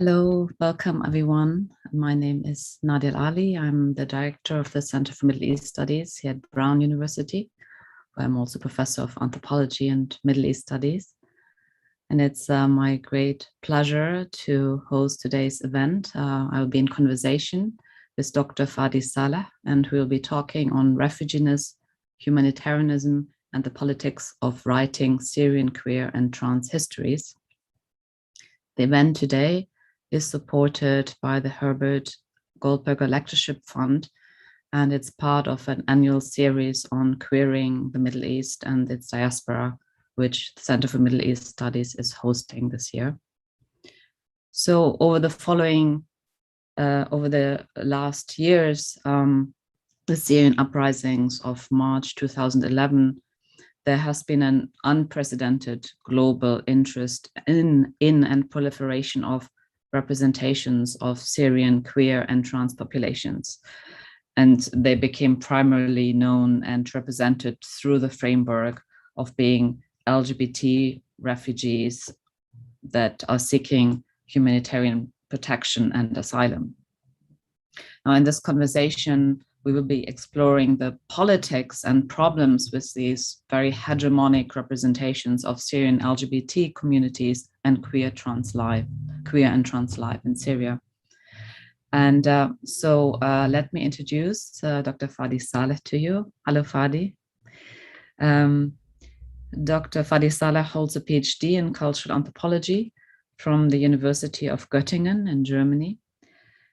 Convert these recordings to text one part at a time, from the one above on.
Hello, welcome everyone. My name is Nadia Ali. I'm the director of the Center for Middle East Studies here at Brown University, where I'm also professor of anthropology and Middle East studies. And it's my great pleasure to host today's event. I will be in conversation with Dr. Fadi Saleh, and we'll be talking on refugeeness, humanitarianism, and the politics of writing Syrian queer and trans histories. The event today is supported by the Herbert Goldberger Lectureship Fund, and it's part of an annual series on queering the Middle East and its diaspora, which the Center for Middle East Studies is hosting this year. So over the last years, the Syrian Uprisings of March 2011, there has been an unprecedented global interest in and proliferation of representations of Syrian queer and trans populations. And they became primarily known and represented through the framework of being LGBT refugees that are seeking humanitarian protection and asylum. Now, in this conversation, we will be exploring the politics and problems with these very hegemonic representations of Syrian LGBT communities and queer and trans life in Syria. And so let me introduce Dr. Fadi Saleh to you. Hello, Fadi. Dr. Fadi Saleh holds a PhD in cultural anthropology from the University of Göttingen in Germany.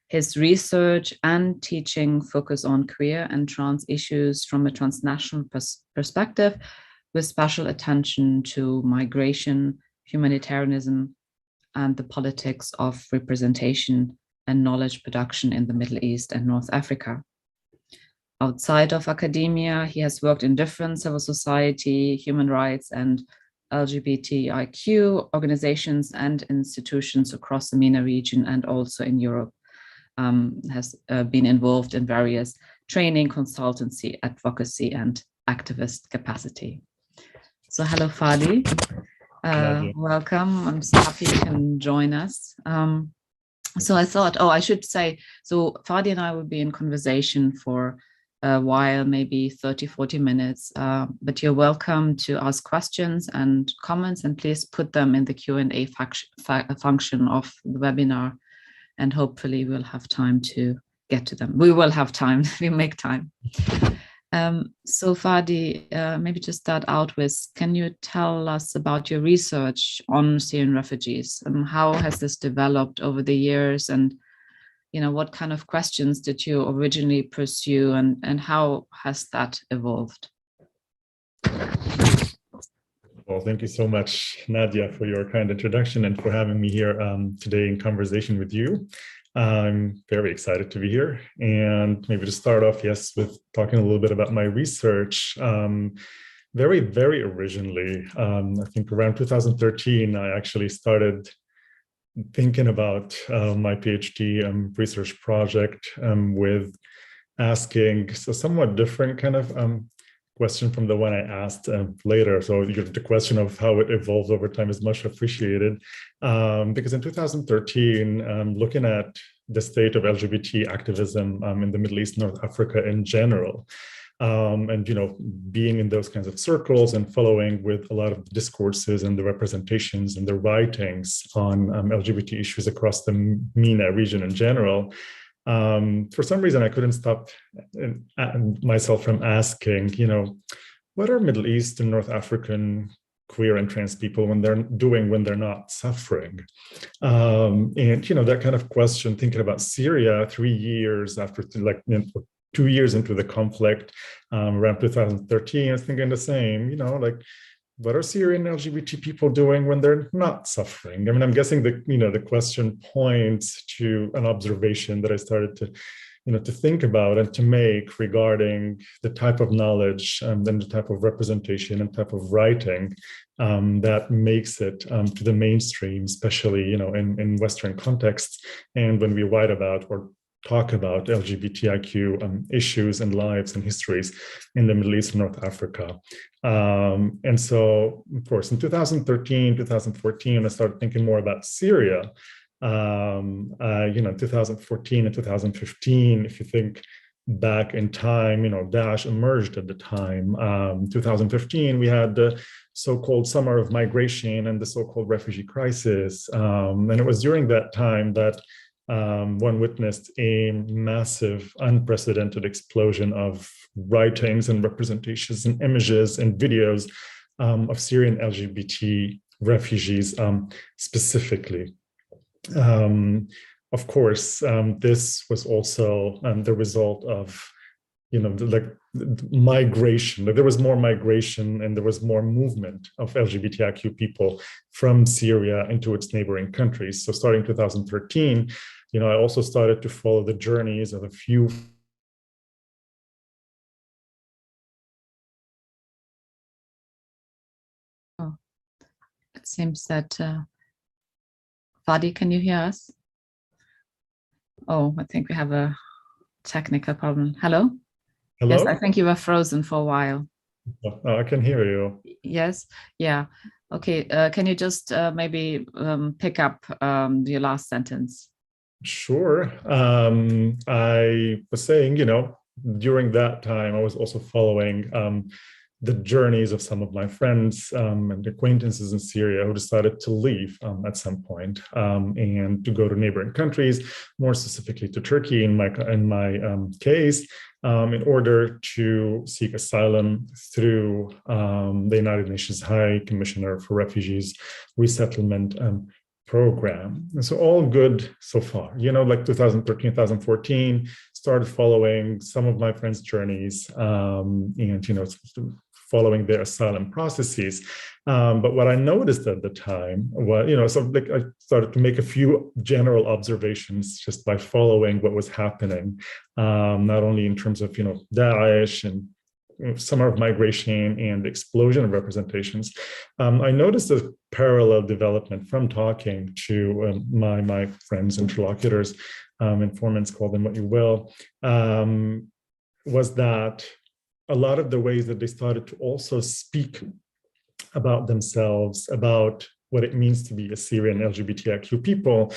His research and teaching focus on queer and trans issues from a transnational perspective, with special attention to migration, humanitarianism, and the politics of representation and knowledge production in the Middle East and North Africa. Outside of academia, he has worked in different civil society, human rights, and LGBTIQ organizations and institutions across the MENA region and also in Europe. Has been involved in various training, consultancy, advocacy, and activist capacity. So hello, Fadi. Welcome. I'm so happy you can join us. So I thought, I should say, so Fadi and I will be in conversation for a while, maybe 30, 40 minutes, but you're welcome to ask questions and comments, and please put them in the Q&A function of the webinar. And hopefully we'll have time to get to them. We will have time, we make time. So Fadi, maybe to start out with, can you tell us about your research on Syrian refugees? How has this developed over the years? And what kind of questions did you originally pursue, and how has that evolved? Well, thank you so much, Nadia, for your kind introduction and for having me here today in conversation with you. I'm very excited to be here. And maybe to start off, yes, with talking a little bit about my research. Very, very originally, I think around 2013, I actually started thinking about my PhD research project with asking a somewhat different kind of question from the one I asked later. So the question of how it evolves over time is much appreciated, because in 2013, looking at the state of LGBT activism in the Middle East, North Africa in general, and being in those kinds of circles and following with a lot of the discourses and the representations and the writings on LGBT issues across the MENA region in general, for some reason, I couldn't stop myself from asking, what are Middle East and North African queer and trans people when they're not suffering? And, that kind of question, thinking about Syria 3 years after, 2 years into the conflict, around 2013, I was thinking the same, what are Syrian LGBT people doing when they're not suffering? I mean, I'm guessing the question points to an observation that I started to think about and to make regarding the type of knowledge and then the type of representation and type of writing that makes it to the mainstream, especially in Western contexts, and when we write about or talk about LGBTIQ issues and lives and histories in the Middle East and North Africa. And so, of course, in 2013, 2014, I started thinking more about Syria. 2014 and 2015, if you think back in time, Daesh emerged at the time. 2015, we had the so-called summer of migration and the so-called refugee crisis. And it was during that time that one witnessed a massive, unprecedented explosion of writings and representations and images and videos of Syrian LGBT refugees specifically. Of course, this was also the result of, migration. There was more migration and there was more movement of LGBTIQ people from Syria into its neighboring countries. So starting 2013, I also started to follow the journeys of a few It seems that Fadi, can you hear us? Oh, I think we have a technical problem. Hello? Hello? Yes, I think you were frozen for a while. Oh, I can hear you. Yes, yeah. Okay, can you just maybe pick up your last sentence? Sure. I was saying, during that time, I was also following the journeys of some of my friends and acquaintances in Syria who decided to leave at some point and to go to neighboring countries, more specifically to Turkey in my case, in order to seek asylum through the United Nations High Commissioner for Refugees Resettlement program. And so all good so far, like 2013, 2014, started following some of my friends' journeys and, following their asylum processes. But what I noticed at the time was, I started to make a few general observations just by following what was happening, not only in terms of, Daesh and summer of migration and explosion of representations. I noticed a parallel development from talking to my friends, interlocutors, informants, call them what you will, was that a lot of the ways that they started to also speak about themselves, about what it means to be a Syrian LGBTIQ people,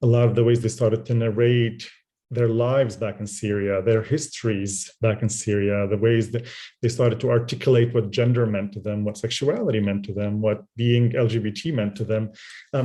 a lot of the ways they started to narrate their lives back in Syria, their histories back in Syria, the ways that they started to articulate what gender meant to them, what sexuality meant to them, what being LGBT meant to them,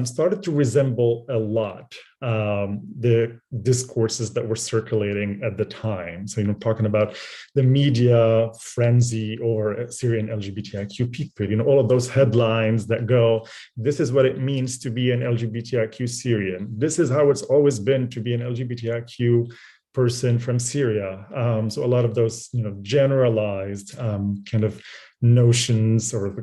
started to resemble a lot the discourses that were circulating at the time. So, talking about the media frenzy over Syrian LGBTIQ people, all of those headlines that go, this is what it means to be an LGBTIQ Syrian. This is how it's always been to be an LGBTIQ person from Syria. So a lot of those, generalized kind of notions or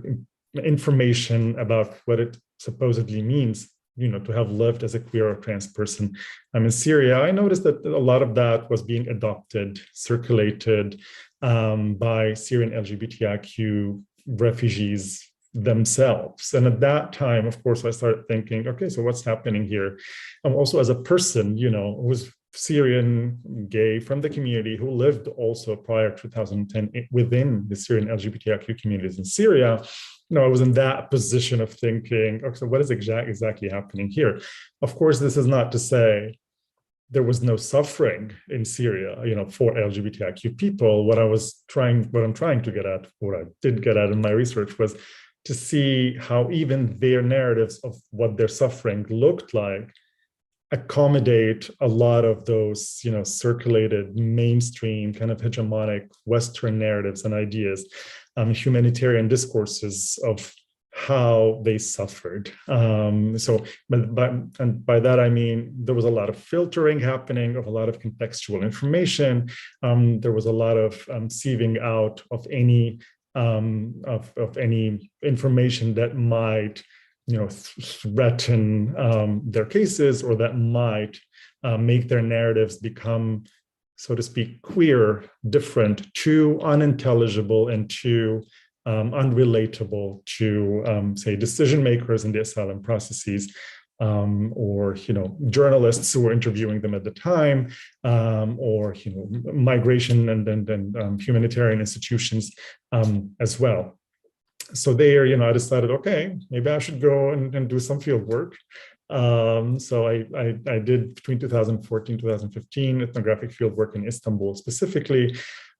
information about what it supposedly means, to have lived as a queer or trans person in Syria. I noticed that a lot of that was being adopted, circulated by Syrian LGBTIQ refugees themselves. And at that time, of course, I started thinking, okay, so what's happening here? Also as a person, who was Syrian gay from the community who lived also prior to 2010 within the Syrian LGBTIQ communities in Syria, I was in that position of thinking, okay, so what is exactly happening here? Of course, this is not to say there was no suffering in Syria, for LGBTIQ people. What I'm trying to get at, what I did get at in my research was to see how even their narratives of what their suffering looked like accommodate a lot of those, circulated mainstream kind of hegemonic Western narratives and ideas, humanitarian discourses of how they suffered. So, and by that I mean there was a lot of filtering happening of a lot of contextual information. There was a lot of sieving out of any any information that might threaten their cases or that might make their narratives become, so to speak, queer, different, too unintelligible and too unrelatable to, say, decision makers in the asylum processes, or journalists who were interviewing them at the time, or migration and humanitarian institutions as well. So there, I decided, okay, maybe I should go and do some field work So I did between 2014, 2015 ethnographic fieldwork in Istanbul specifically,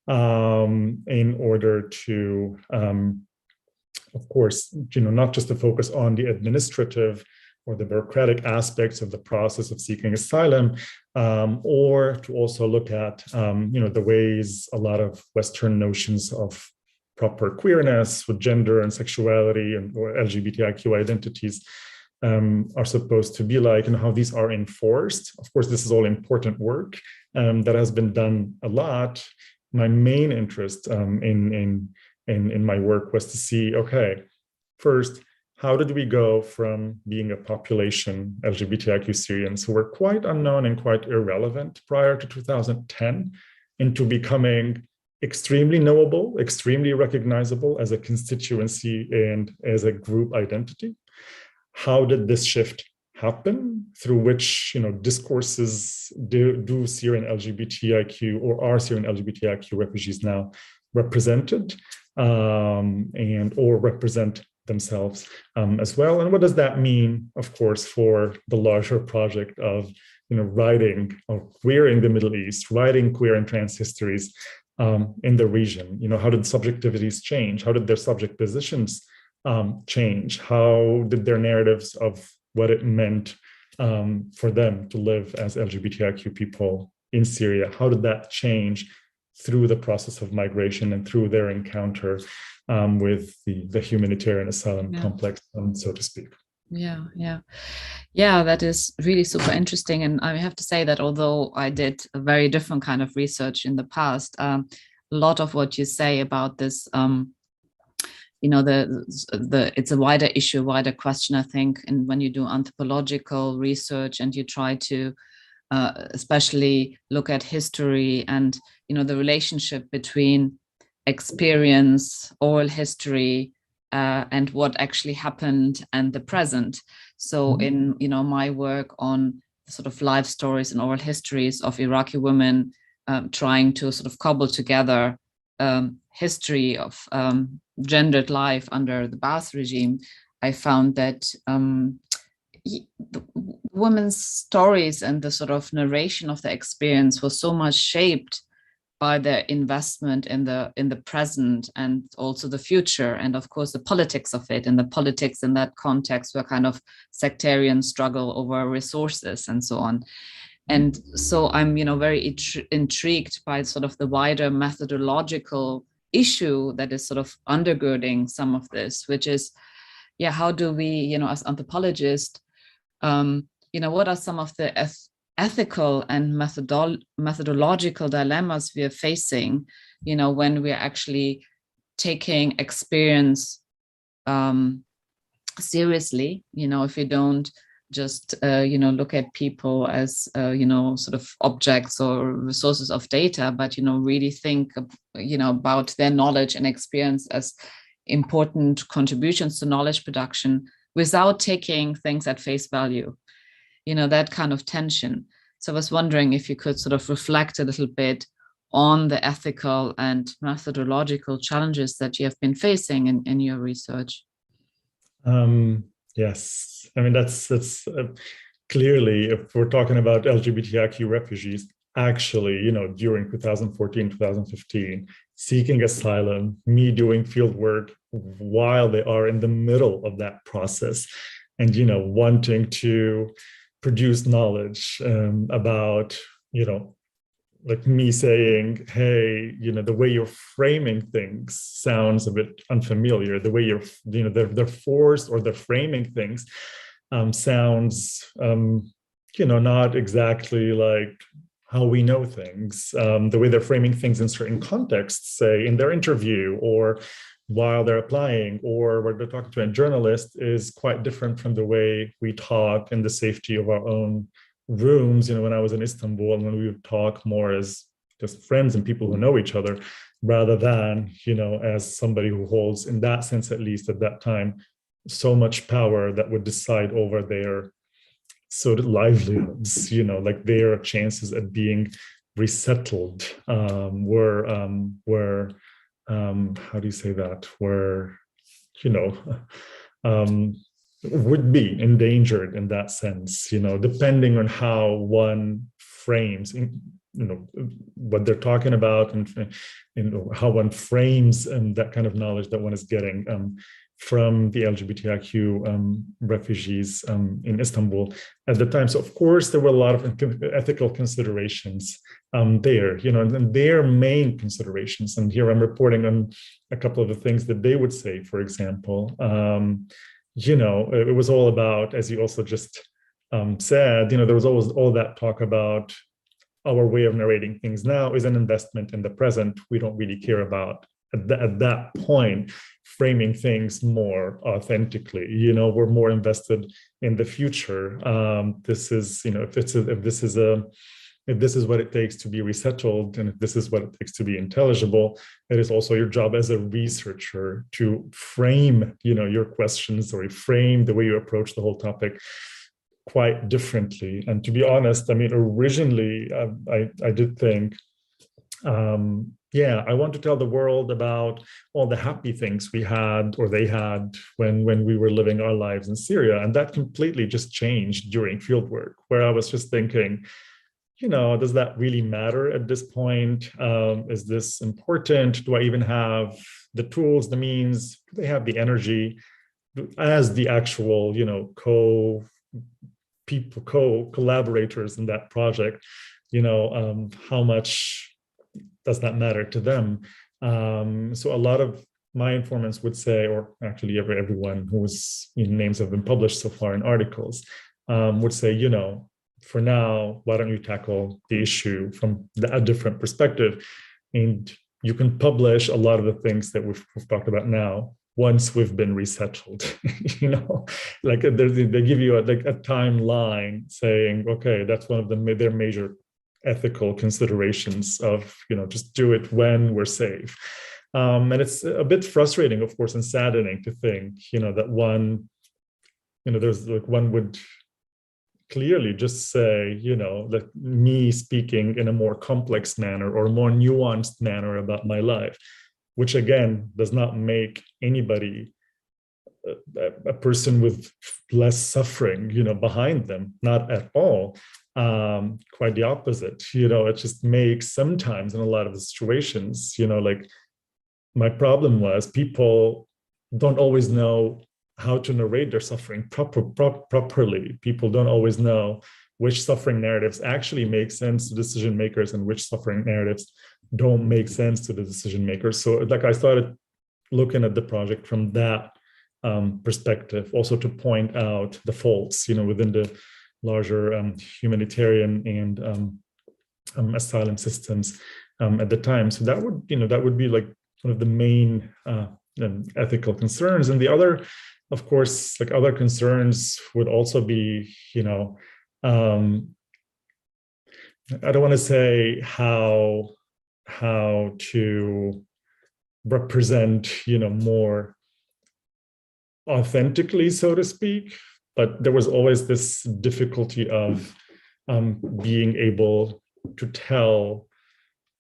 in order to, of course, not just to focus on the administrative or the bureaucratic aspects of the process of seeking asylum, or to also look at, the ways a lot of Western notions of proper queerness with gender and sexuality and or LGBTIQ identities are supposed to be like, and how these are enforced. Of course, this is all important work that has been done a lot. My main interest in my work was to see, okay, first, how did we go from being a population, LGBTIQ Syrians, who were quite unknown and quite irrelevant prior to 2010, into becoming extremely knowable, extremely recognizable as a constituency and as a group identity? How did this shift happen? Through which discourses do Syrian LGBTIQ or are Syrian LGBTIQ refugees now represented, and or represent themselves as well? And what does that mean, of course, for the larger project of writing or queering the Middle East, writing queer and trans histories in the region? How did subjectivities change? How did their subject positions change? How did their narratives of what it meant for them to live as LGBTIQ people in Syria, how did that change through the process of migration and through their encounter with the humanitarian asylum complex, so to speak? Yeah, that is really super interesting. And I have to say that although I did a very different kind of research in the past, a lot of what you say about this, it's a wider issue, wider question, I think. And when you do anthropological research and you try to especially look at history and, the relationship between experience, oral history, and what actually happened and the present. So in, my work on sort of life stories and oral histories of Iraqi women trying to sort of cobble together history of gendered life under the Ba'ath regime, I found that the women's stories and the sort of narration of the experience was so much shaped by their investment in the present and also the future, and of course the politics of it. And the politics in that context were kind of sectarian struggle over resources and so on. And so I'm, very intrigued by sort of the wider methodological issue that is sort of undergirding some of this, which is, how do we, as anthropologists, what are some of the ethical and methodological dilemmas we are facing, when we're actually taking experience seriously, if you don't just, look at people as, sort of objects or resources of data, but, really think, about their knowledge and experience as important contributions to knowledge production without taking things at face value, that kind of tension. So I was wondering if you could sort of reflect a little bit on the ethical and methodological challenges that you have been facing in your research. Yes, I mean, that's clearly, if we're talking about LGBTIQ refugees, actually, during 2014, 2015, seeking asylum, me doing field work while they are in the middle of that process, and, wanting to produce knowledge about, like me saying, hey, the way you're framing things sounds a bit unfamiliar. The way you're, they're forced or they're framing things sounds, not exactly like how we know things. The way they're framing things in certain contexts, say in their interview or while they're applying or when they're talking to a journalist, is quite different from the way we talk in the safety of our own rooms, when I was in Istanbul, and when we would talk more as just friends and people who know each other, rather than, as somebody who holds, in that sense, at least at that time, so much power that would decide over their sort of livelihoods, like their chances at being resettled were how do you say that? Were, would be endangered in that sense, depending on how one frames, what they're talking about, and how one frames that kind of knowledge that one is getting from the LGBTIQ refugees in Istanbul at the time. So of course there were a lot of ethical considerations there, and their main considerations. And here I'm reporting on a couple of the things that they would say. For example, it was all about, as you also just said, there was always all that talk about our way of narrating things now is an investment in the present. We don't really care about at that point framing things more authentically. We're more invested in the future. This is, if this is what it takes to be resettled, and if this is what it takes to be intelligible, it is also your job as a researcher to frame, your questions, or frame the way you approach the whole topic quite differently. And to be honest, originally I did think, I want to tell the world about all the happy things we had, or they had, when we were living our lives in Syria. And that completely just changed during fieldwork, where I was just thinking, does that really matter at this point? Is this important? Do I even have the tools, the means? Do they have the energy as the actual, collaborators in that project? How much does that matter to them? So a lot of my informants would say, or actually everyone whose names have been published so far in articles, would say, for now, why don't you tackle the issue from a different perspective? And you can publish a lot of the things that we've talked about now once we've been resettled. Like they give you a timeline saying, okay, that's one of their major ethical considerations of, just do it when we're safe. And it's a bit frustrating, of course, and saddening to think, that one, there's one would clearly just say, that me speaking in a more complex manner or more nuanced manner about my life, which again does not make anybody a person with less suffering, behind them, not at all. Quite the opposite. It just makes sometimes in a lot of the situations, like my problem was people don't always know how to narrate their suffering properly. People don't always know which suffering narratives actually make sense to decision makers and which suffering narratives don't make sense to the decision makers. So I started looking at the project from that perspective, also to point out the faults, within the larger humanitarian and asylum systems at the time. So that would be like one of the main ethical concerns. And the other, of course, other concerns would also be, I don't want to say how to represent, more authentically, so to speak, but there was always this difficulty of being able to tell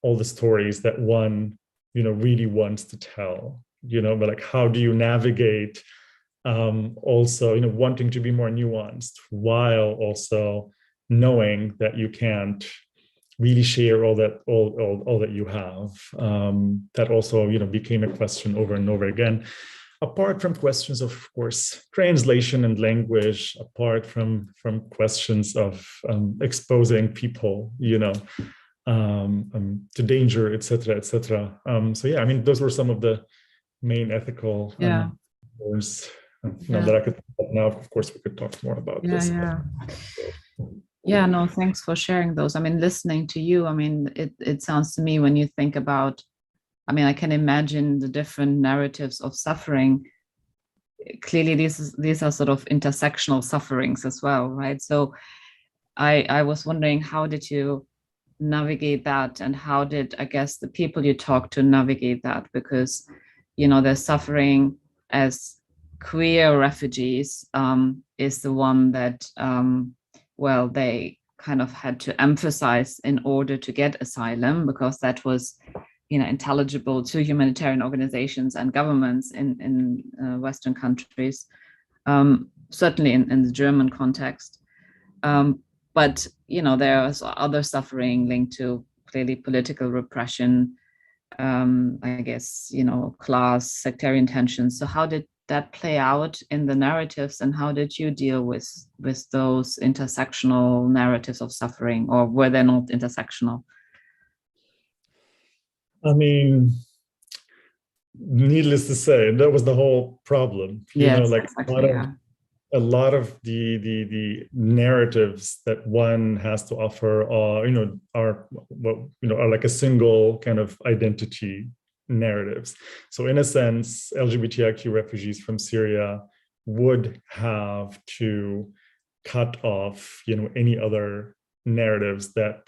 all the stories that one, really wants to tell, but how do you navigate also, wanting to be more nuanced while also knowing that you can't really share all that you have. That also, became a question over and over again. Apart from questions, of course, translation and language, apart from questions of exposing people, to danger, etc., etc. So yeah, those were some of the main ethical concerns that I could think of now. Of course, we could talk more about this. Yeah, no, thanks for sharing those. listening to you, it sounds to me, when you think about, I can imagine the different narratives of suffering. Clearly, these are sort of intersectional sufferings as well, right? So I was wondering, how did you navigate that, and how did, I guess, the people you talk to navigate that? Because, they're suffering as queer refugees is the one that, they kind of had to emphasize in order to get asylum, because that was, intelligible to humanitarian organizations and governments in Western countries. certainly in the German context. But, there's other suffering linked to clearly political repression, I guess, class, sectarian tensions. So how did that play out in the narratives, and how did you deal with those intersectional narratives of suffering, or were they not intersectional? I mean, needless to say, that was the whole problem. Yes, like exactly, a lot of the narratives that one has to offer are like a single kind of identity narratives. So in a sense, LGBTIQ refugees from Syria would have to cut off any other narratives that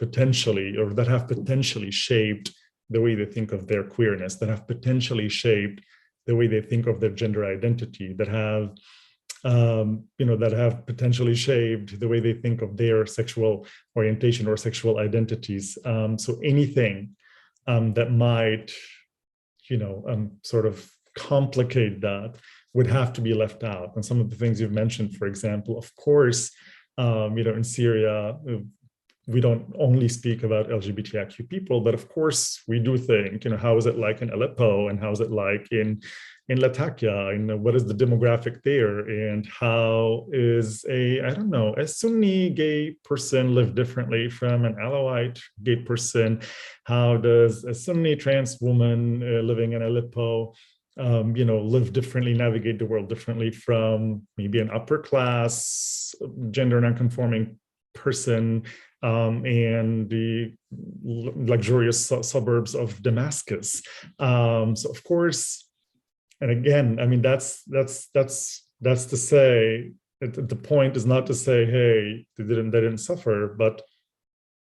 have potentially shaped the way they think of their queerness, that have potentially shaped the way they think of their gender identity, that have potentially shaped the way they think of their sexual orientation or sexual identities. So anything that might, sort of complicate that would have to be left out. And some of the things you've mentioned, for example, of course, in Syria, we don't only speak about LGBTIQ people, but of course we do think, how is it like in Aleppo, and how is it like in Latakia, and what is the demographic there, and how is a Sunni gay person live differently from an Alawite gay person? How does a Sunni trans woman living in Aleppo live differently, navigate the world differently from maybe an upper class, gender non-conforming person and the luxurious suburbs of Damascus? So of course, and again, I mean, that's to say, the point is not to say, hey, they didn't suffer, but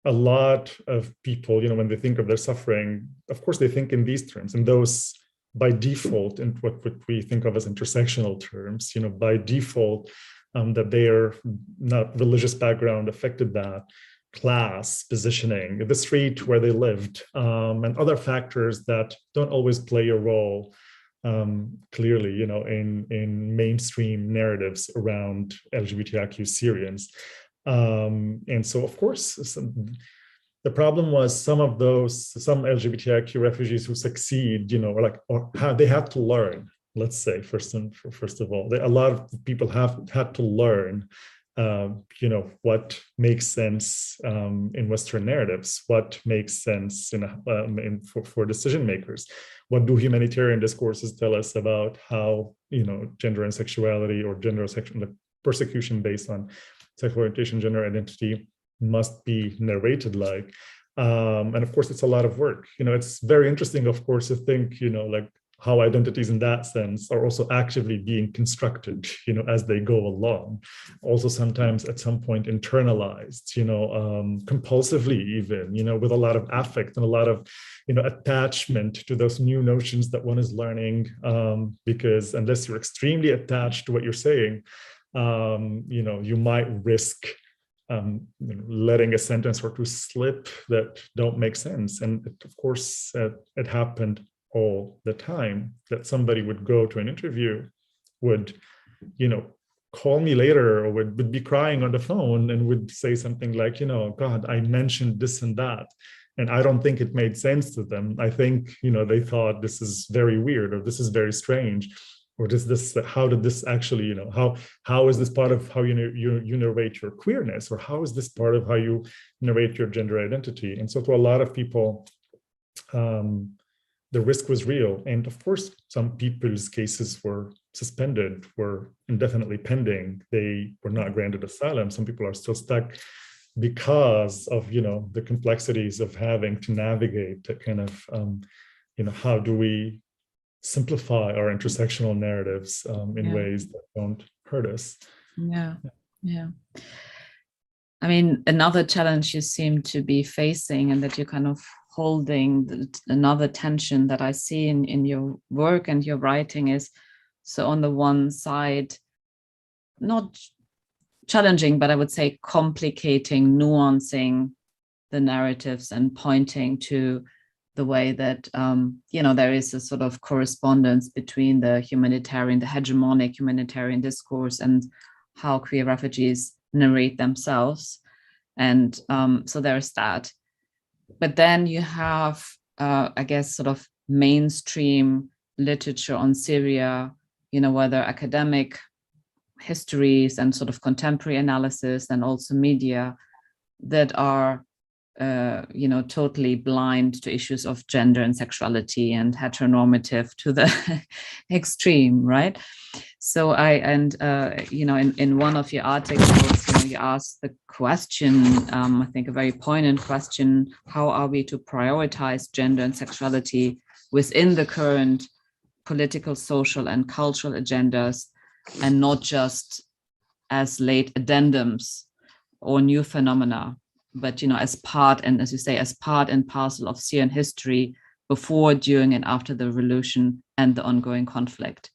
a lot of people, when they think of their suffering, of course, they think in these terms, and those by default, in what we think of as intersectional terms, by default, that their not religious background affected that, class, positioning, the street where they lived, and other factors that don't always play a role clearly, in mainstream narratives around LGBTIQ Syrians. And so, of course, the problem was some LGBTIQ refugees who succeed, they have to learn. Let's say first of all, a lot of people have had to learn, what makes sense in Western narratives, what makes sense for decision makers. What do humanitarian discourses tell us about how gender and sexuality, or persecution based on sexual orientation, gender identity must be narrated like? And of course, it's a lot of work. It's very interesting, of course, to think, how identities in that sense are also actively being constructed, as they go along. Also sometimes at some point internalized, compulsively even, with a lot of affect and a lot of, attachment to those new notions that one is learning, because unless you're extremely attached to what you're saying, you might risk letting a sentence or two slip that don't make sense. And of course, it happened all the time that somebody would go to an interview, would, call me later, or would be crying on the phone and would say something like, God, I mentioned this and that, and I don't think it made sense to them. I think, they thought this is very weird, or this is very strange, or how did this actually, how is this part of how you narrate your queerness, or how is this part of how you narrate your gender identity? And so to a lot of people, the risk was real. And of course, some people's cases were suspended, were indefinitely pending. They were not granted asylum. Some people are still stuck because of, the complexities of having to navigate that kind of, how do we simplify our intersectional narratives in ways that don't hurt us. Yeah. I mean, another challenge you seem to be facing, and that you're kind of holding, another tension that I see in your work and your writing, is, so on the one side, not challenging, but I would say complicating, nuancing the narratives and pointing to the way that, there is a sort of correspondence between the hegemonic humanitarian discourse and how queer refugees narrate themselves. And so there's that. But then you have, I guess, sort of mainstream literature on Syria, whether academic histories and sort of contemporary analysis, and also media that are totally blind to issues of gender and sexuality and heteronormative to the extreme, right? So in one of your articles, you asked the question, I think a very poignant question: how are we to prioritize gender and sexuality within the current political, social, and cultural agendas, and not just as late addendums or new phenomena, but as part, and as you say, as part and parcel of Syrian history before, during, and after the revolution and the ongoing conflict.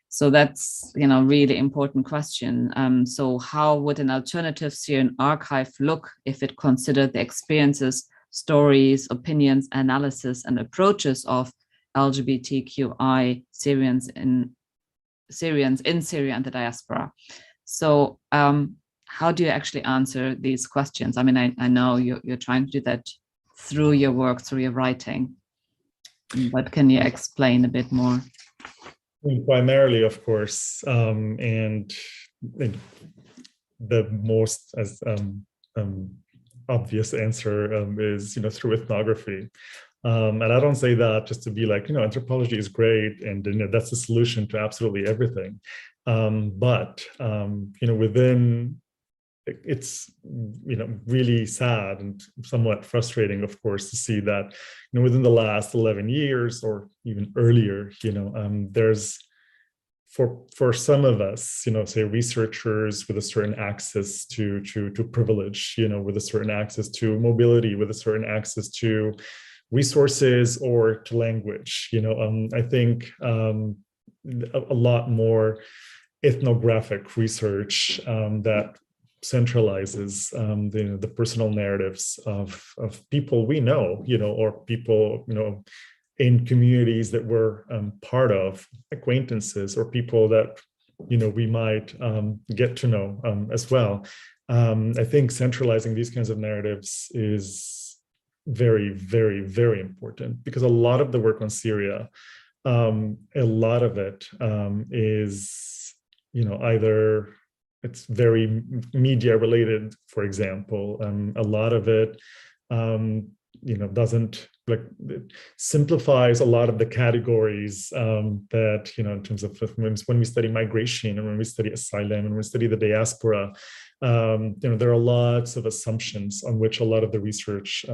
So that's really important question. So how would an alternative Syrian archive look if it considered the experiences, stories, opinions, analysis, and approaches of LGBTQI Syrians in Syria and the diaspora? So how do you actually answer these questions? I mean, I know you're trying to do that through your work, through your writing, but can you explain a bit more? Primarily, of course, and the most obvious answer is through ethnography. And I don't say that just to be like, anthropology is great and that's the solution to absolutely everything. But within, it's really sad and somewhat frustrating, of course, to see that within the last 11 years or even earlier, there's for some of us, say researchers with a certain access to privilege, with a certain access to mobility, with a certain access to resources or to language, I think a lot more ethnographic research that centralizes the personal narratives of people we know, or people, in communities that we're part of, acquaintances, or people that, we might get to know as well. I think centralizing these kinds of narratives is very, very, very important, because a lot of the work on Syria, a lot of it is, either it's very media related, for example. A lot of it, doesn't it simplifies a lot of the categories that, in terms of when we study migration and when we study asylum and when we study the diaspora, there are lots of assumptions on which a lot of the research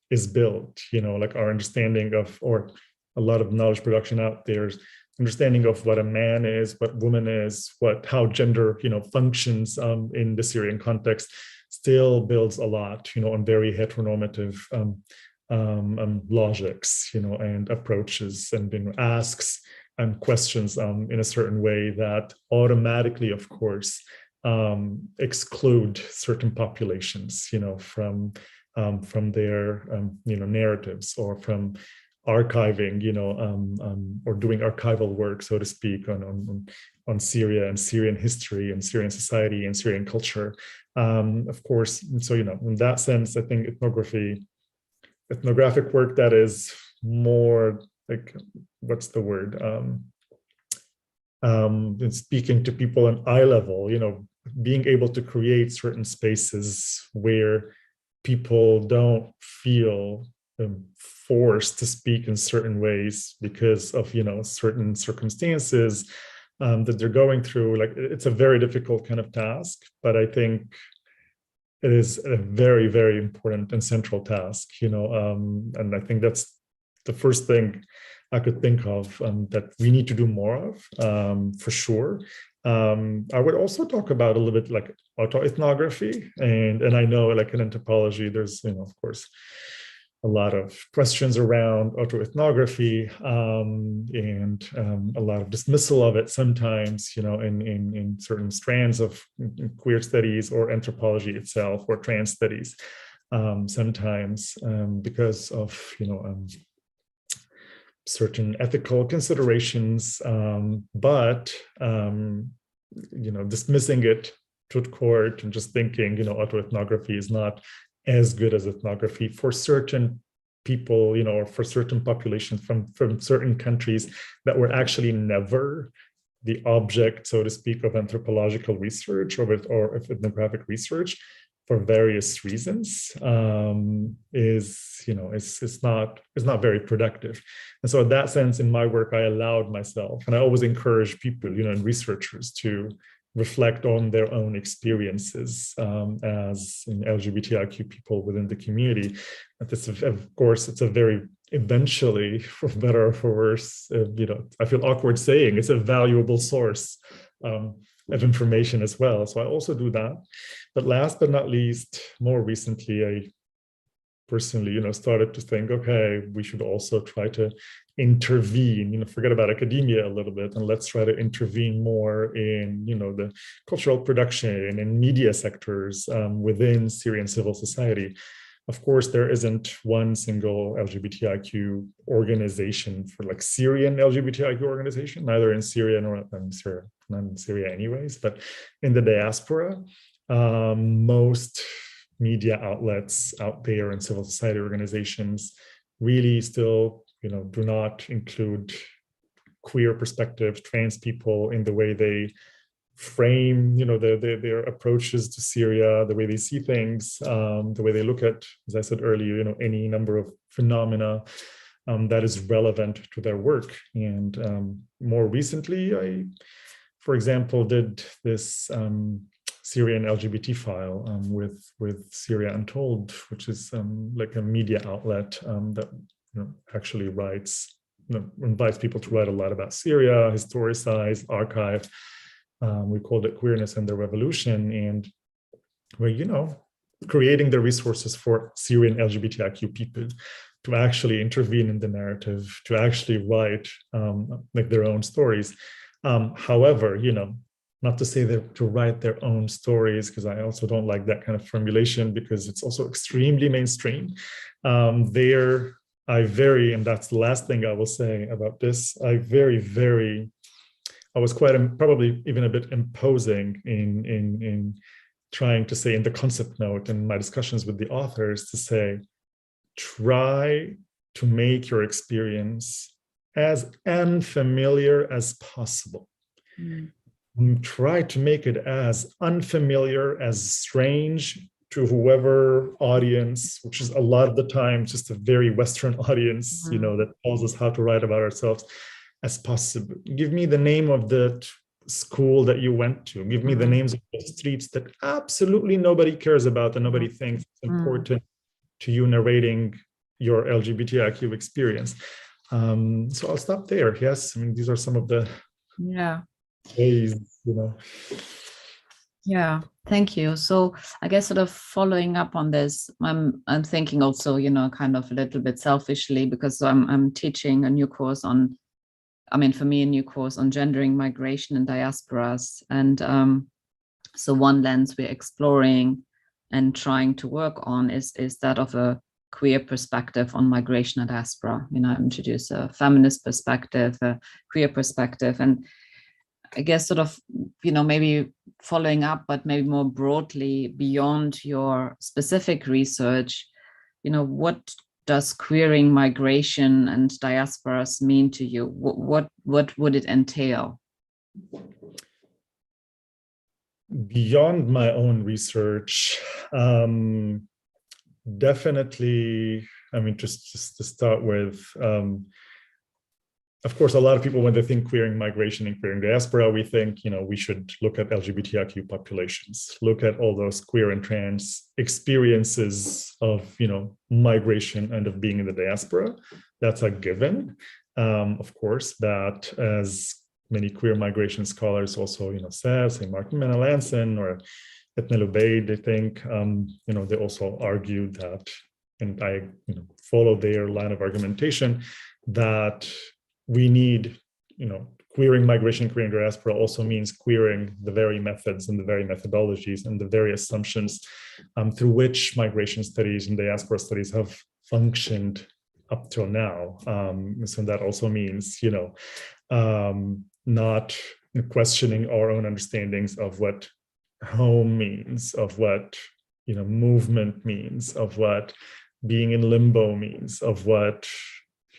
is built, like our understanding of, or a lot of knowledge production out there, understanding of what a man is, what woman is, how gender, functions in the Syrian context, still builds a lot, on very heteronormative logics, and approaches, and asks and questions in a certain way that automatically, of course, exclude certain populations, from their narratives, or from archiving, or doing archival work, so to speak, on Syria and Syrian history and Syrian society and Syrian culture, of course. And so, in that sense, I think ethnographic work that is more like, what's the word? Speaking to people on eye level, being able to create certain spaces where people don't feel forced to speak in certain ways because of certain circumstances that they're going through. Like, it's a very difficult kind of task, but I think it is a very, very important and central task, and I think that's the first thing I could think of that we need to do more of, for sure. I would also talk about a little bit like autoethnography, and I know, like, in anthropology, there's, of course, a lot of questions around autoethnography, and a lot of dismissal of it sometimes, in certain strands of queer studies or anthropology itself, or trans studies, sometimes because of, certain ethical considerations, but dismissing it to court and just thinking, autoethnography is not as good as ethnography for certain people, or for certain populations from certain countries that were actually never the object, so to speak, of anthropological research or of ethnographic research for various reasons, it's not very productive. And so in that sense, in my work, I allowed myself, and I always encourage people, and researchers to reflect on their own experiences as LGBTIQ people within the community. But this, of course, it's a very, eventually, for better or for worse, I feel awkward saying it's a valuable source of information as well. So I also do that. But last but not least, more recently, I personally, started to think, okay, we should also try to intervene, forget about academia a little bit, and let's try to intervene more in, the cultural production and media sectors within Syrian civil society. Of course, there isn't one single LGBTIQ organization for Syrian LGBTIQ organization, neither in Syria nor in Syria, not in Syria anyways, but in the diaspora, most media outlets out there and civil society organizations really still, do not include queer perspectives, trans people in the way they frame, their approaches to Syria, the way they see things, the way they look at, as I said earlier, any number of phenomena that is relevant to their work. And more recently, I, for example, did this Syrian LGBT file with Syria Untold, which is like a media outlet that actually writes, invites people to write a lot about Syria, historicize, archive. We called it Queerness and the Revolution, and we're creating the resources for Syrian LGBTIQ people to actually intervene in the narrative, to actually write their own stories. However, not to say that to write their own stories, because I also don't like that kind of formulation, because it's also extremely mainstream. And that's the last thing I will say about this, I was quite probably even a bit imposing in trying to say in the concept note and my discussions with the authors to say, try to make your experience as unfamiliar as possible. Try to make it as unfamiliar, as strange to whoever audience, which is a lot of the time just a very Western audience, that tells us how to write about ourselves, as possible. Give me the name of the school that you went to. Give me the names of the streets that absolutely nobody cares about and nobody thinks it's important to you narrating your LGBTIQ experience. So I'll stop there. Yes, these are some of the ways, Yeah, thank you. So I guess sort of following up on this, I'm thinking also, kind of a little bit selfishly, because I'm teaching a new course on, for me, a new course on gendering, migration, and diasporas. And so one lens we're exploring and trying to work on is that of a queer perspective on migration and diaspora. Introduce a feminist perspective, a queer perspective, and I guess sort of, maybe following up, but maybe more broadly beyond your specific research, what does queering migration and diasporas mean to you? What would it entail? Beyond my own research, definitely, just to start with, of course, a lot of people, when they think queering migration and queering diaspora, we think, we should look at LGBTIQ populations, look at all those queer and trans experiences of, migration and of being in the diaspora. That's a given. Of course, that, as many queer migration scholars also, say Martin Menna-Lansen or Etna Lubeid, I think, they also argue that, and I follow their line of argumentation, that we need, queering migration, queering diaspora also means queering the very methods and the very methodologies and the very assumptions through which migration studies and diaspora studies have functioned up till now. So that also means, not questioning our own understandings of what home means, of what movement means, of what being in limbo means, of what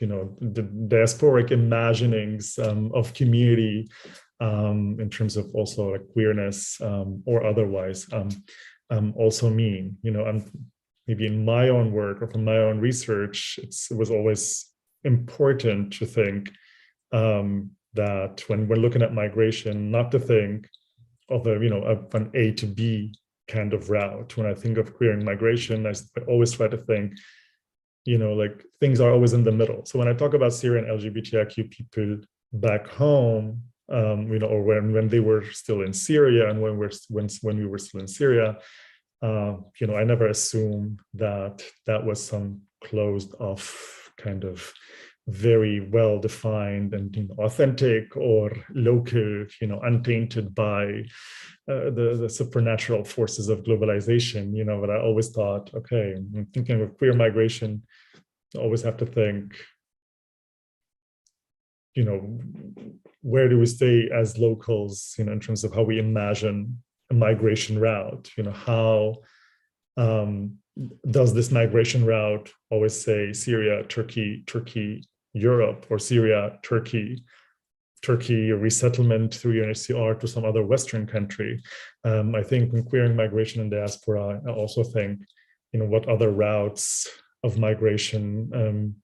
the diasporic imaginings of community in terms of also like queerness or otherwise also mean. Maybe in my own work or from my own research, it was always important to think that when we're looking at migration, not to think of an A to B kind of route. When I think of queer migration, I always try to think, like things are always in the middle. So when I talk about Syrian LGBTIQ people back home, or when they were still in Syria and when we were still in Syria, I never assumed that was some closed off kind of very well defined and authentic or local, untainted by the supernatural forces of globalization. But I always thought, okay, I'm thinking of queer migration, I always have to think, where do we stay as locals, in terms of how we imagine a migration route? How does this migration route always say Syria, Turkey, Europe, or Syria, Turkey, resettlement through UNHCR to some other Western country? I think when queering migration and diaspora, I also think, what other routes of migration,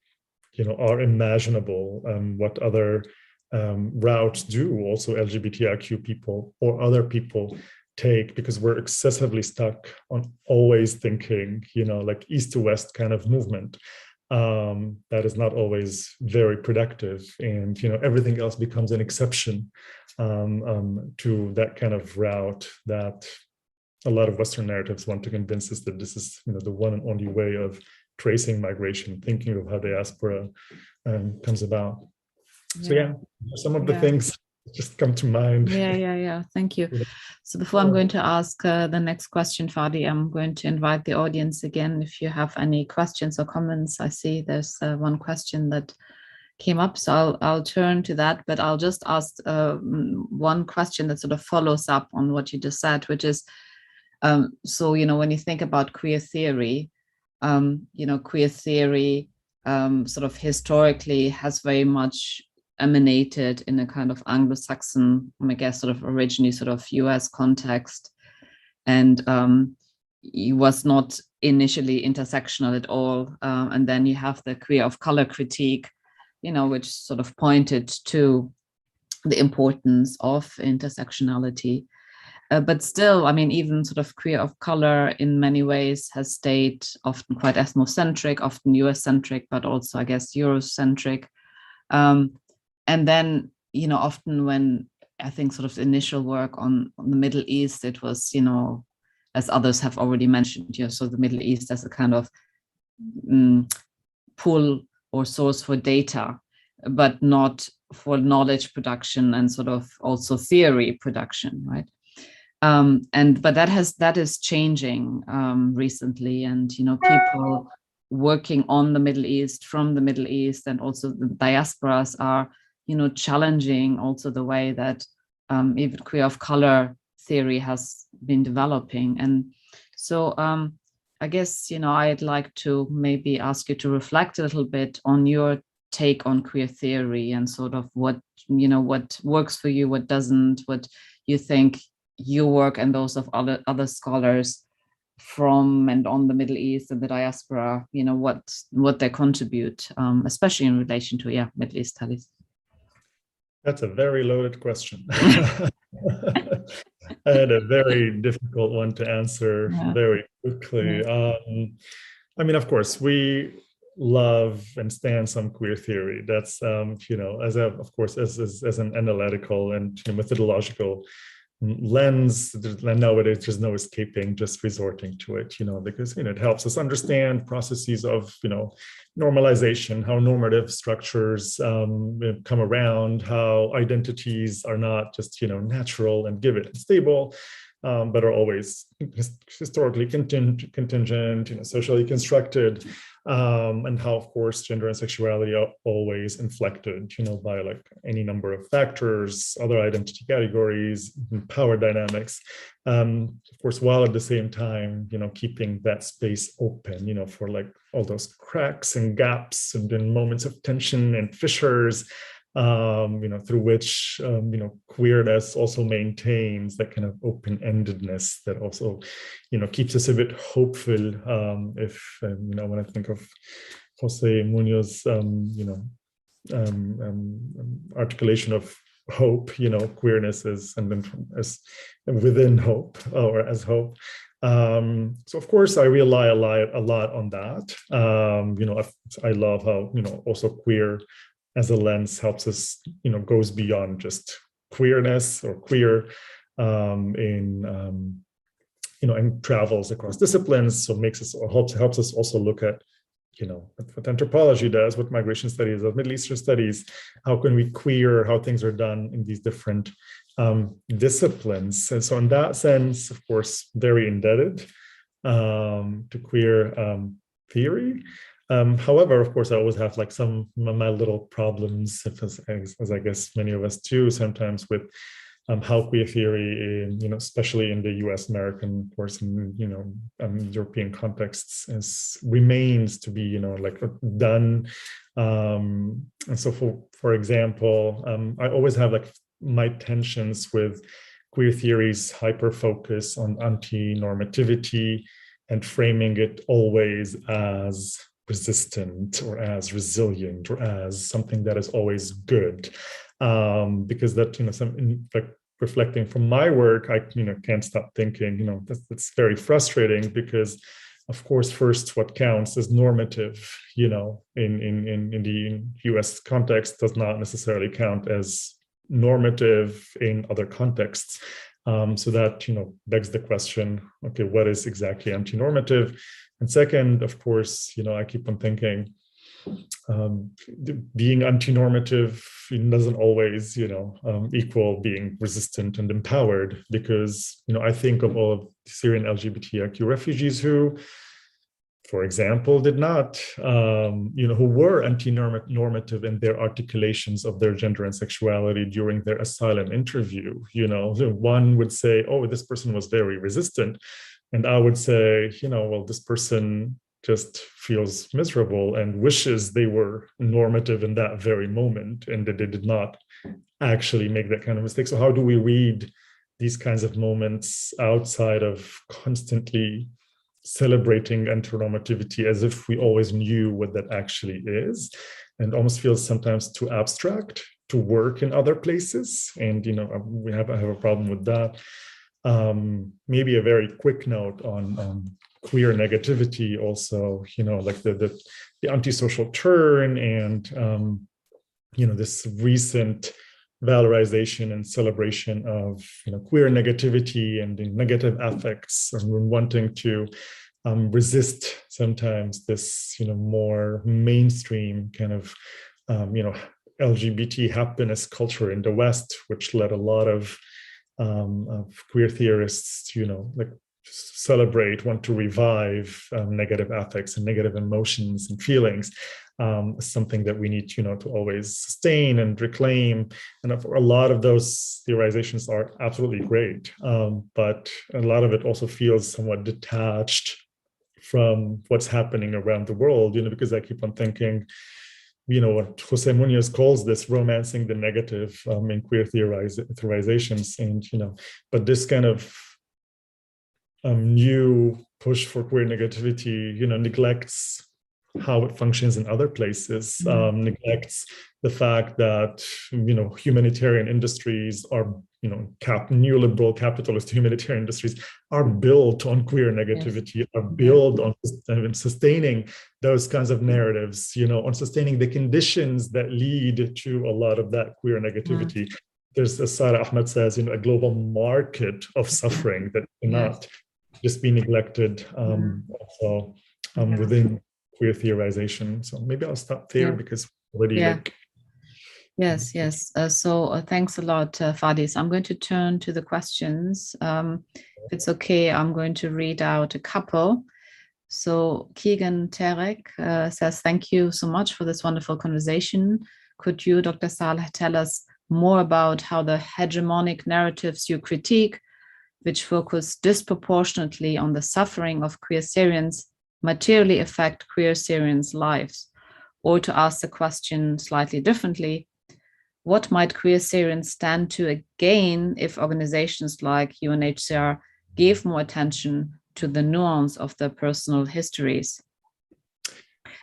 are imaginable, what other routes do also LGBTIQ people or other people take, because we're excessively stuck on always thinking, like east to west kind of movement. That is not always very productive, and everything else becomes an exception to that kind of route that a lot of Western narratives want to convince us that this is the one and only way of tracing migration, thinking of how diaspora comes about. So some of the things just come to mind. Thank you. So before I'm going to ask the next question, Fadi, I'm going to invite the audience again. If you have any questions or comments, I see there's one question that came up, so I'll turn to that, but I'll just ask one question that sort of follows up on what you just said, which is, so, when you think about queer theory, queer theory sort of historically has very much emanated in a kind of Anglo-Saxon, I guess, sort of originally sort of US context, and it was not initially intersectional at all. And then you have the queer of color critique, which sort of pointed to the importance of intersectionality. But still, I mean, even sort of queer of color in many ways has stayed often quite ethnocentric, often US-centric, but also, I guess, Eurocentric. And then, often when I think sort of the initial work on the Middle East, it was, as others have already mentioned, so the Middle East as a kind of pool or source for data, but not for knowledge production and sort of also theory production, right? But that is changing recently, and people working on the Middle East, from the Middle East, and also the diasporas are challenging also the way that even queer of color theory has been developing. And so I guess I'd like to maybe ask you to reflect a little bit on your take on queer theory and sort of what what works for you, what doesn't, what you think your work and those of other scholars from and on the Middle East and the diaspora, what they contribute, especially in relation to Middle East studies. That's a very loaded question. I had a very difficult one to answer very quickly. I mean, of course, we love and stand some queer theory. That's as an analytical and methodological lens, and nowadays there's no escaping just resorting to it, because it helps us understand processes of normalization, how normative structures come around, how identities are not just natural and given and stable, but are always historically contingent, socially constructed, and how, of course, gender and sexuality are always inflected, by like any number of factors, other identity categories, power dynamics. Of course, while at the same time, keeping that space open, for like all those cracks and gaps and then moments of tension and fissures, through which, queerness also maintains that kind of open-endedness that also, keeps us a bit hopeful. When I think of Jose Munoz, articulation of hope, queerness is, and then as within hope or as hope. So of course I rely a lot on that. I love how, also queer as a lens helps us, goes beyond just queerness or queer and travels across disciplines. So helps us also look at, what anthropology does, what migration studies, what Middle Eastern studies, how can we queer how things are done in these different disciplines. And so in that sense, of course, very indebted to queer theory. However, of course, I always have like some of my little problems, as I guess many of us do, sometimes with how queer theory, especially in the U.S. American, of course, in European contexts, remains to be like done. And so, for example, I always have like my tensions with queer theory's hyper focus on anti-normativity and framing it always as resistant or as resilient or as something that is always good, because that like reflecting from my work, I can't stop thinking that's very frustrating, because of course first what counts is normative, in the US context does not necessarily count as normative in other contexts. So that begs the question, okay, what is exactly anti-normative? And second, of course, I keep on thinking, being anti-normative doesn't always, equal being resistant and empowered, because, I think of all of the Syrian LGBTIQ refugees who, for example, did not, who were anti-normative in their articulations of their gender and sexuality during their asylum interview. One would say, oh, this person was very resistant. And I would say, well, this person just feels miserable and wishes they were normative in that very moment and that they did not actually make that kind of mistake. So how do we read these kinds of moments outside of constantly celebrating anti-normativity as if we always knew what that actually is, and almost feels sometimes too abstract to work in other places? And, I have a problem with that. Maybe a very quick note on queer negativity also, like the antisocial turn and, this recent valorization and celebration of, queer negativity and the negative affects, and wanting to resist sometimes this, more mainstream kind of, LGBT happiness culture in the West, which led a lot of queer theorists to, like celebrate, want to revive negative affects and negative emotions and feelings, something that we need, to always sustain and reclaim. And a lot of those theorizations are absolutely great, but a lot of it also feels somewhat detached from what's happening around the world, because I keep on thinking, what Jose Munoz calls this romancing the negative in queer theorizations. And, but this kind of new push for queer negativity, neglects how it functions in other places, neglects the fact that, humanitarian industries are, neoliberal capitalist humanitarian industries are built on queer negativity, are built on sustaining those kinds of narratives, on sustaining the conditions that lead to a lot of that queer negativity. There's, as Sarah Ahmed says, a global market of suffering that cannot just be neglected also within queer theorization. So maybe I'll stop there because already Yes. So thanks a lot, Fadi. So I'm going to turn to the questions. If it's okay, I'm going to read out a couple. So Keegan Tarek says, thank you so much for this wonderful conversation. Could you, Dr. Saleh, tell us more about how the hegemonic narratives you critique, which focus disproportionately on the suffering of queer Syrians, materially affect queer Syrians' lives? Or to ask the question slightly differently, what might queer Syrians stand to gain if organizations like UNHCR gave more attention to the nuance of their personal histories?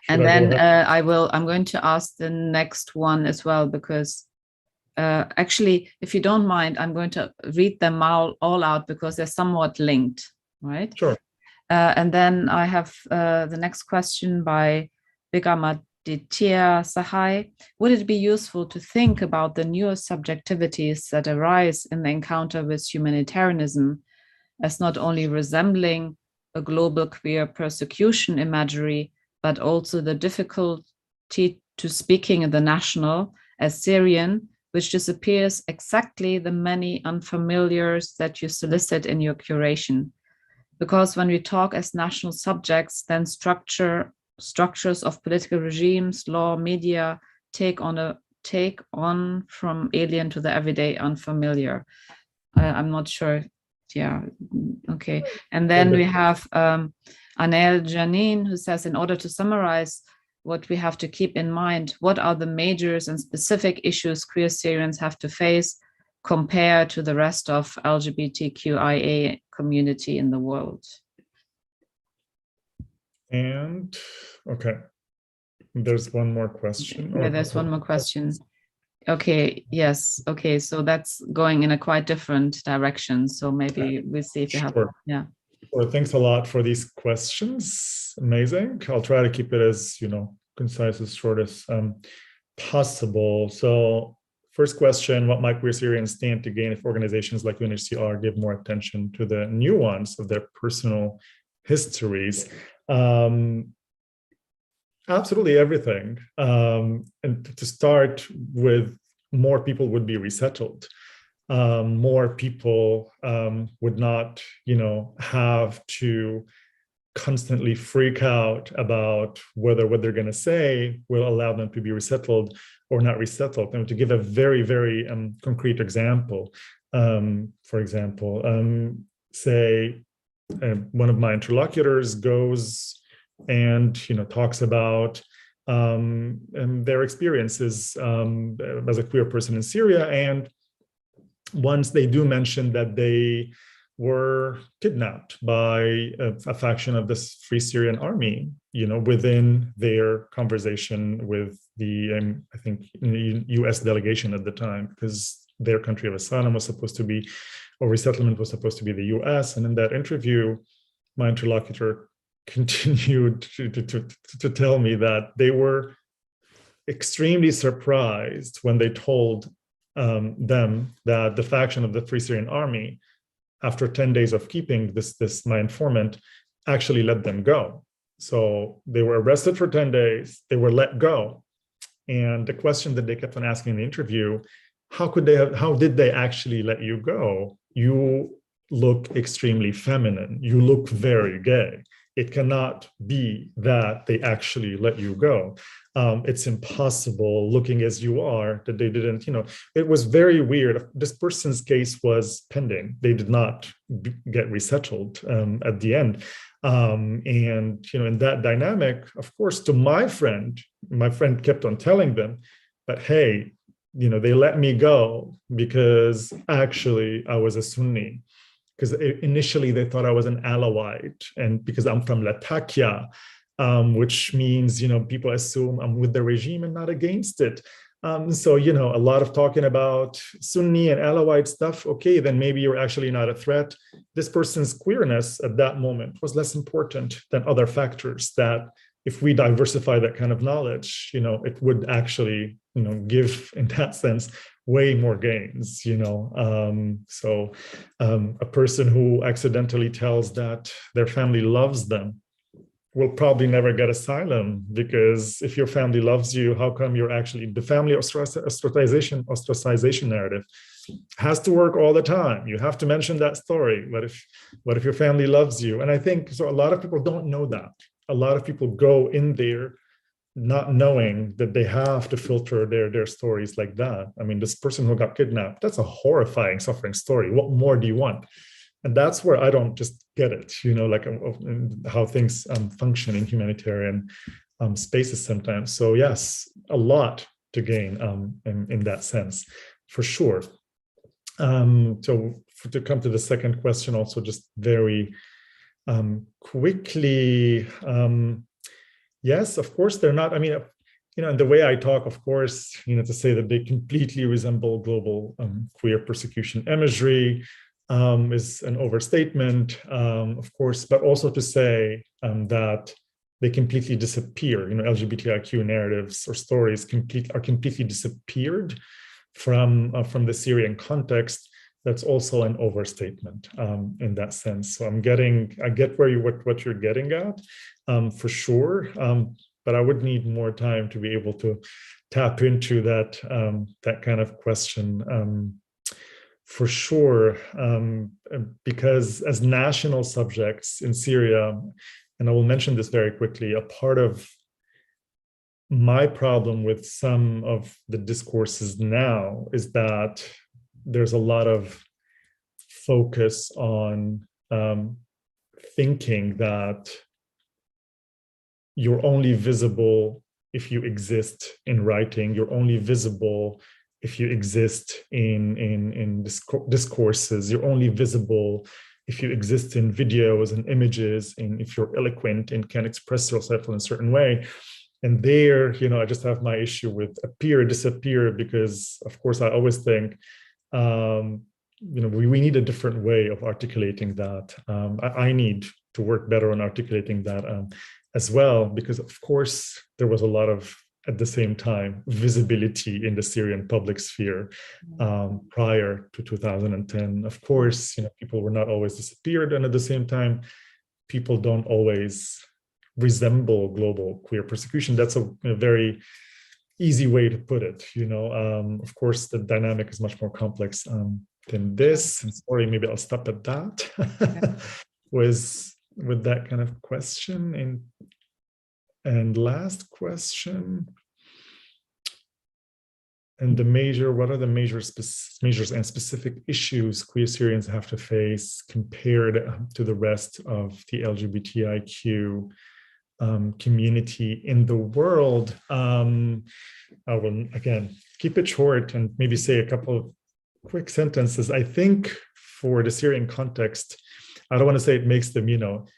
And then I'm going to ask the next one as well, because actually, if you don't mind, I'm going to read them all out because they're somewhat linked, right? Sure. And then I have the next question by Vikramaditya Sahai. Would it be useful to think about the newer subjectivities that arise in the encounter with humanitarianism as not only resembling a global queer persecution imagery, but also the difficulty to speaking in the national as Syrian, which disappears exactly the many unfamiliars that you solicit in your curation? Because when we talk as national subjects, then structures of political regimes, law, media take on from alien to the everyday unfamiliar. I'm not sure. Yeah, okay. And then we have Anel Janine, who says, in order to summarize what we have to keep in mind, what are the majors and specific issues queer Syrians have to face compared to the rest of LGBTQIA community in the world? And okay, there's one more question. Yeah, there's one more question. Okay, yes. Okay, so that's going in a quite different direction. So maybe we'll see if you have, yeah. Well, thanks a lot for these questions. Amazing. I'll try to keep it as, concise, as short as possible. So first question, what might queer Syrians stand to gain if organizations like UNHCR give more attention to the nuance of their personal histories? Absolutely everything. And to start with, more people would be resettled. More people would not, have to constantly freak out about whether what they're going to say will allow them to be resettled or not resettled. And to give a very, very concrete example, for example, say one of my interlocutors goes and talks about their experiences as a queer person in Syria, and once they do mention that they were kidnapped by a faction of this Free Syrian Army, within their conversation with the I think U.S. delegation at the time, because their country of asylum was supposed to be, or resettlement was supposed to be, the U.S. And in that interview, my interlocutor continued to tell me that they were extremely surprised when they told them that the faction of the Free Syrian Army, after 10 days of keeping this my informant, actually let them go. So they were arrested for 10 days, they were let go. And the question that they kept on asking in the interview, how did they actually let you go? You look extremely feminine, you look very gay. It cannot be that they actually let you go. It's impossible, looking as you are, that they didn't, it was very weird. This person's case was pending. They did not get resettled at the end. And, in that dynamic, of course, to my friend kept on telling them, but hey, they let me go because actually I was a Sunni. Because initially they thought I was an Alawite, and because I'm from Latakia, which means, people assume I'm with the regime and not against it. So, a lot of talking about Sunni and Alawite stuff. Okay, then maybe you're actually not a threat. This person's queerness at that moment was less important than other factors that, if we diversify that kind of knowledge, it would actually, give, in that sense, way more gains, So a person who accidentally tells that their family loves them will probably never get asylum, because if your family loves you, how come you're actually the family ostracization narrative has to work all the time. You have to mention that story. What if your family loves you? And I think so. A lot of people don't know that. A lot of people go in there not knowing that they have to filter their stories like that. I mean, this person who got kidnapped, that's a horrifying, suffering story. What more do you want? And that's where I don't just get it, like how things function in humanitarian spaces sometimes. So yes, a lot to gain in that sense, for sure. To come to the second question, also just very quickly, yes, of course, they're not, I mean, in the way I talk, of course, to say that they completely resemble global queer persecution imagery is an overstatement, of course, but also to say that they completely disappear. LGBTIQ narratives or stories are completely disappeared from the Syrian context. That's also an overstatement in that sense. So I get what you're getting at, for sure. But I would need more time to be able to tap into that kind of question, for sure. Because as national subjects in Syria, and I will mention this very quickly, a part of my problem with some of the discourses now is that there's a lot of focus on thinking that you're only visible if you exist in writing, you're only visible if you exist in discourses, you're only visible if you exist in videos and images, and if you're eloquent and can express yourself in a certain way. And there, I just have my issue with appear, disappear, because of course I always think, we need a different way of articulating that. I need to work better on articulating that as well, because of course there was a lot of, at the same time, visibility in the Syrian public sphere prior to 2010. Of course, people were not always disappeared, and at the same time, people don't always resemble global queer persecution. That's a very easy way to put it. Of course, the dynamic is much more complex than this. And sorry, maybe I'll stop at that. with that kind of question. And last question. And what are the measures and specific issues queer Syrians have to face compared to the rest of the LGBTIQ community in the world? I will, again, keep it short and maybe say a couple of quick sentences. I think for the Syrian context, I don't want to say it makes them, we don't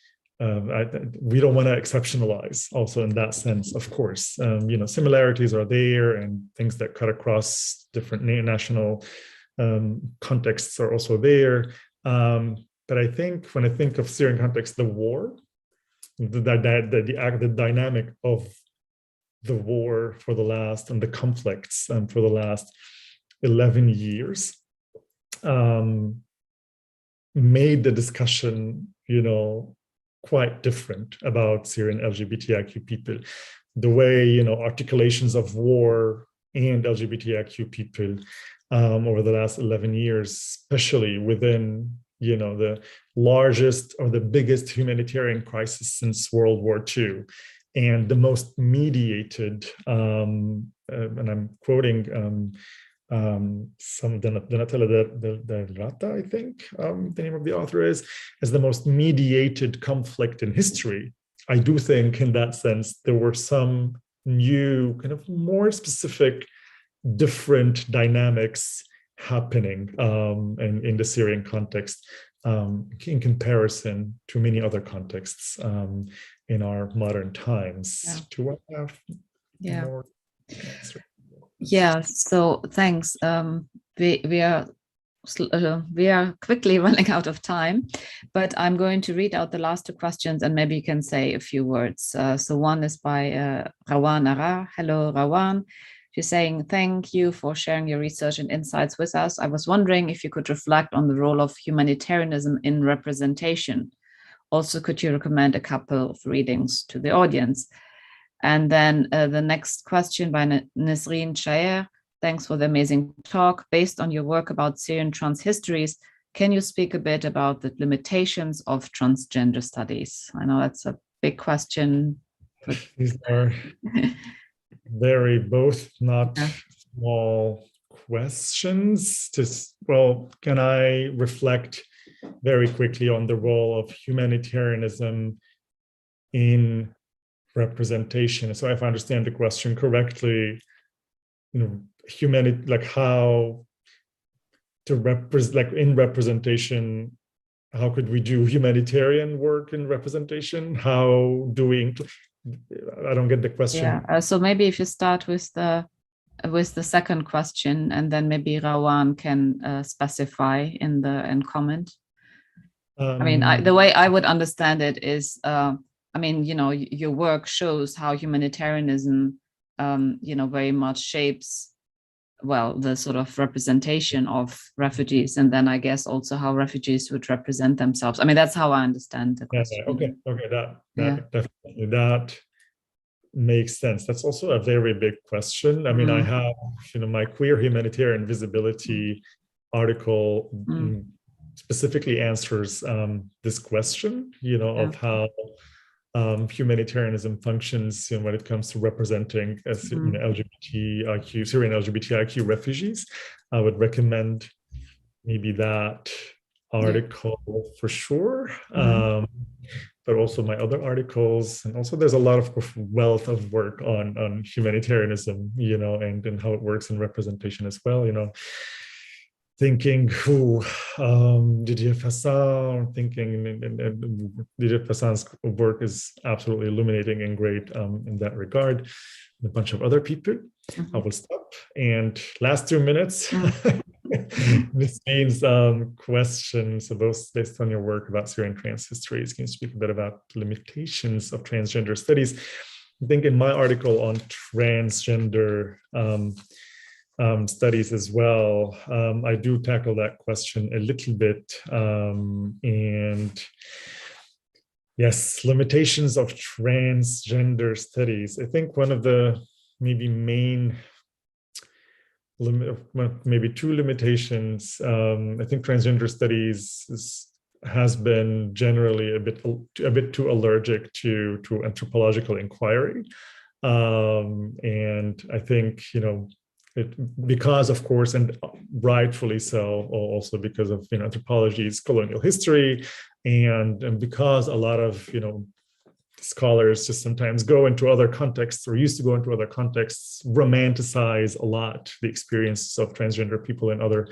want to exceptionalize also in that sense, of course. Similarities are there, and things that cut across different national contexts are also there. But I think when I think of Syrian context, the war, the dynamic of the war for the last, and the conflicts for the last 11 years made the discussion, quite different about Syrian LGBTIQ people. The way, articulations of war and LGBTIQ people over the last 11 years, especially within, the largest or the biggest humanitarian crisis since World War II, and the most mediated, and I'm quoting some Donatella Del Rata, I think the name of the author is, as the most mediated conflict in history. I do think in that sense, there were some new, kind of more specific, different dynamics happening in the Syrian context in comparison to many other contexts in our modern times. Yeah. Do I have more answers? Yeah, so thanks. We are quickly running out of time, but I'm going to read out the last two questions, and maybe you can say a few words. So one is by Rawan Arar. Hello, Rawan. She's saying, thank you for sharing your research and insights with us. I was wondering if you could reflect on the role of humanitarianism in representation. Also, could you recommend a couple of readings to the audience? And then the next question by Nesreen Chayer. Thanks for the amazing talk. Based on your work about Syrian trans histories, can you speak a bit about the limitations of transgender studies? I know that's a big question. But these are very both not small questions. Well, can I reflect very quickly on the role of humanitarianism in representation? So if I understand the question correctly, humanity, like how to represent, like in representation, how could we do humanitarian work in representation? How do we, I don't get the question. Yeah, so maybe if you start with the second question, and then maybe Rawan can specify in comment. I mean, the way I would understand it is, I mean, your work shows how humanitarianism, very much shapes, well, the sort of representation of refugees, and then I guess also how refugees would represent themselves. I mean, that's how I understand the question. Okay, definitely that makes sense. That's also a very big question. I mean, I have, my queer humanitarian visibility article specifically answers this question, of how humanitarianism functions when it comes to representing LGBTIQ, Syrian LGBTIQ refugees. I would recommend maybe that article for sure. But also my other articles, and also there's a lot of wealth of work on humanitarianism, and how it works in representation as well, thinking Didier Fassin, Didier Fassin's work is absolutely illuminating and great in that regard, and a bunch of other people. I will stop. And last 2 minutes, this means questions, so both based on your work about Syrian trans histories. Can you speak a bit about limitations of transgender studies? I think in my article on transgender studies as well, I do tackle that question a little bit. And yes, limitations of transgender studies. I think one of the maybe main maybe two limitations. I think transgender studies has been generally a bit too allergic to anthropological inquiry, and I think because, of course, and rightfully so, also because of anthropology's colonial history, and because a lot of scholars just sometimes go into other contexts, or used to go into other contexts, romanticize a lot the experiences of transgender people in other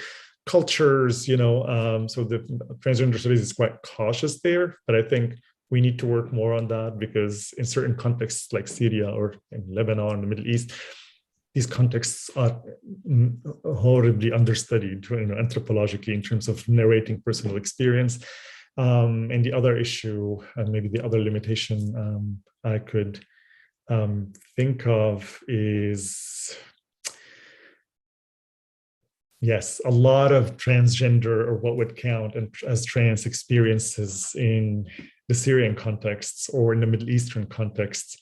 cultures, so the transgender studies is quite cautious there. But I think we need to work more on that, because in certain contexts like Syria or in Lebanon, the Middle East, these contexts are horribly understudied, anthropologically, in terms of narrating personal experience. And the other issue, and maybe the other limitation I could think of is, yes, a lot of transgender, or what would count as trans experiences in the Syrian contexts or in the Middle Eastern contexts,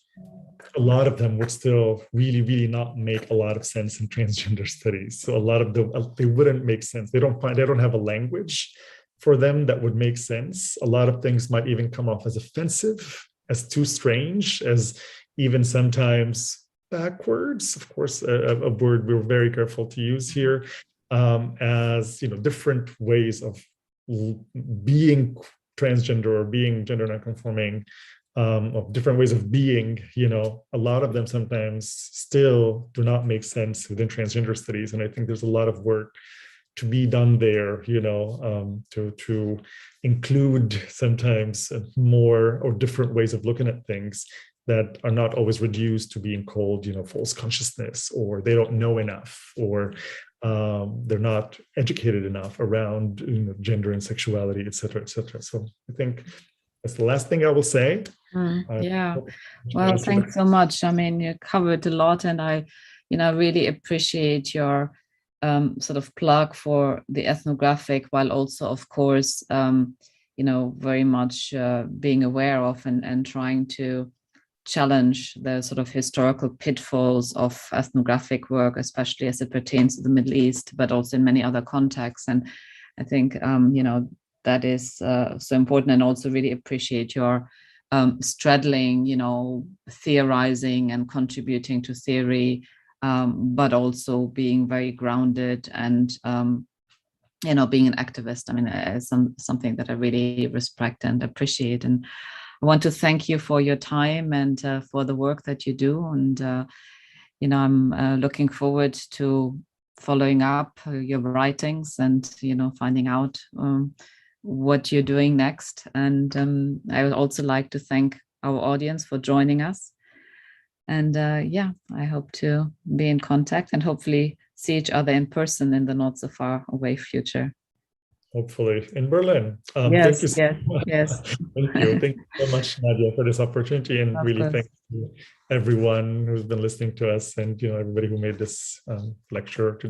a lot of them would still really, really not make a lot of sense in transgender studies. So a lot of them, they wouldn't make sense. They don't have a language for them that would make sense. A lot of things might even come off as offensive, as too strange, as even sometimes backwards. Of course, a word we're very careful to use here, as different ways of being transgender or being gender nonconforming, of different ways of being. A lot of them sometimes still do not make sense within transgender studies, and I think there's a lot of work to be done there, to include sometimes more or different ways of looking at things that are not always reduced to being called, false consciousness, or they don't know enough, or they're not educated enough around gender and sexuality, et cetera, et cetera. So I think that's the last thing I will say. Yeah. Well, thanks so much. I mean, you covered a lot, and I really appreciate your sort of plug for the ethnographic, while also, of course, very much being aware of and trying to challenge the sort of historical pitfalls of ethnographic work, especially as it pertains to the Middle East, but also in many other contexts. And I think, that is so important, and also really appreciate your straddling, theorizing and contributing to theory, but also being very grounded and, being an activist. I mean, something that I really respect and appreciate. And I want to thank you for your time and for the work that you do. And, I'm looking forward to following up your writings and, finding out what you're doing next. And I would also like to thank our audience for joining us. And I hope to be in contact and hopefully see each other in person in the not so far away future. Hopefully in Berlin. Yes, thank you so much. yes. Thank you so much, Nadia, for this opportunity, and Of really course. thank you everyone who's been listening to us, and everybody who made this lecture today.